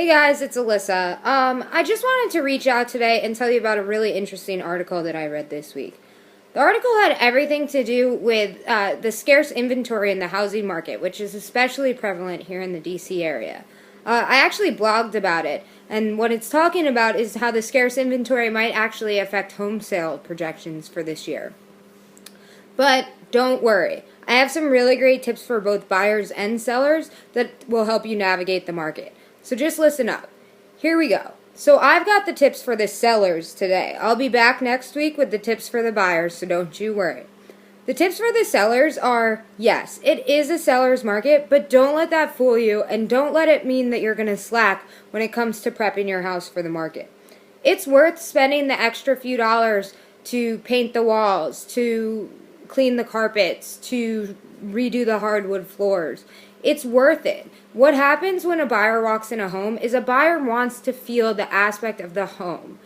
Hey guys, it's Alyssa. I just wanted to reach out today and tell you about a really interesting article that I read this week. The article had everything to do with the scarce inventory in the housing market, which is especially prevalent here in the DC area. I actually blogged about it, and what it's talking about is how the scarce inventory might actually affect home sale projections for this year. But don't worry, I have some really great tips for both buyers and sellers that will help you navigate the market. So just listen up. Here we go. So I've got the tips for the sellers today. I'll be back next week with the tips for the buyers, so don't you worry. The tips for the sellers are, yes, it is a seller's market, but don't let that fool you, and don't let it mean that you're going to slack when it comes to prepping your house for the market. It's worth spending the extra few dollars to paint the walls, to clean the carpets, to redo the hardwood floors. It's worth it. What happens when a buyer walks in a home is a buyer wants to feel the aspect of the home.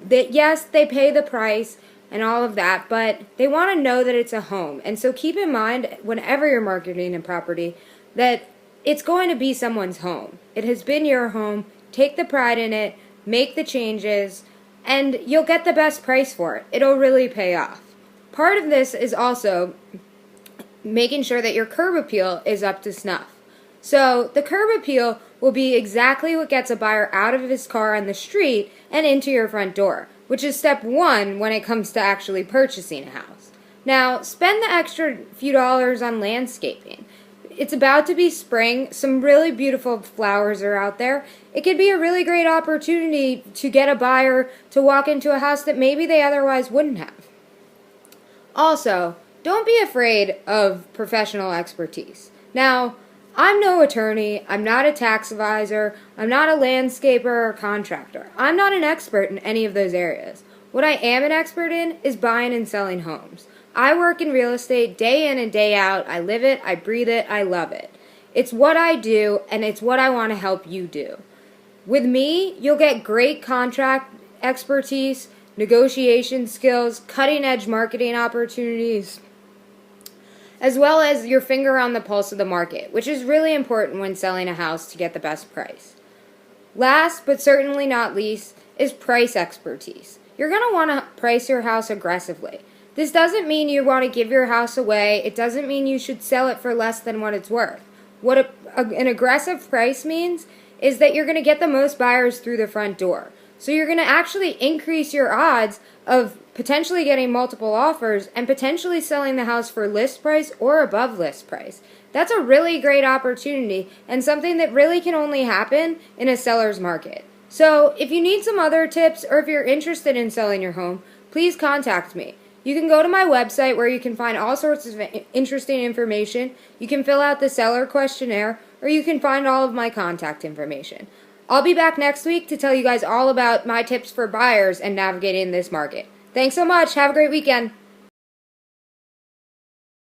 Yes, they pay the price and all of that, but they want to know that it's a home. And so keep in mind, whenever you're marketing a property, that it's going to be someone's home. It has been your home. Take the pride in it, make the changes, and you'll get the best price for it. It'll really pay off. Part of this is also making sure that your curb appeal is up to snuff. So the curb appeal will be exactly what gets a buyer out of his car on the street and into your front door, which is step one when it comes to actually purchasing a house. Now, spend the extra few dollars on landscaping. It's about to be spring. Some really beautiful flowers are out there. It could be a really great opportunity to get a buyer to walk into a house that maybe they otherwise wouldn't have. Also, don't be afraid of professional expertise. Now, I'm no attorney, I'm not a tax advisor, I'm not a landscaper or contractor. I'm not an expert in any of those areas. What I am an expert in is buying and selling homes. I work in real estate day in and day out. I live it, I breathe it, I love it. It's what I do, and it's what I want to help you do. With me, you'll get great contract expertise, negotiation skills, cutting-edge marketing opportunities, as well as your finger on the pulse of the market, which is really important when selling a house to get the best price. Last, but certainly not least, is price expertise. You're going to want to price your house aggressively. This doesn't mean you want to give your house away. It doesn't mean you should sell it for less than what it's worth. What an aggressive price means is that you're going to get the most buyers through the front door. So you're going to actually increase your odds of potentially getting multiple offers and potentially selling the house for list price or above list price. That's a really great opportunity and something that really can only happen in a seller's market. So if you need some other tips or if you're interested in selling your home, please contact me. You can go to my website where you can find all sorts of interesting information. You can fill out the seller questionnaire, or you can find all of my contact information. I'll be back next week to tell you guys all about my tips for buyers and navigating this market. Thanks so much. Have a great weekend.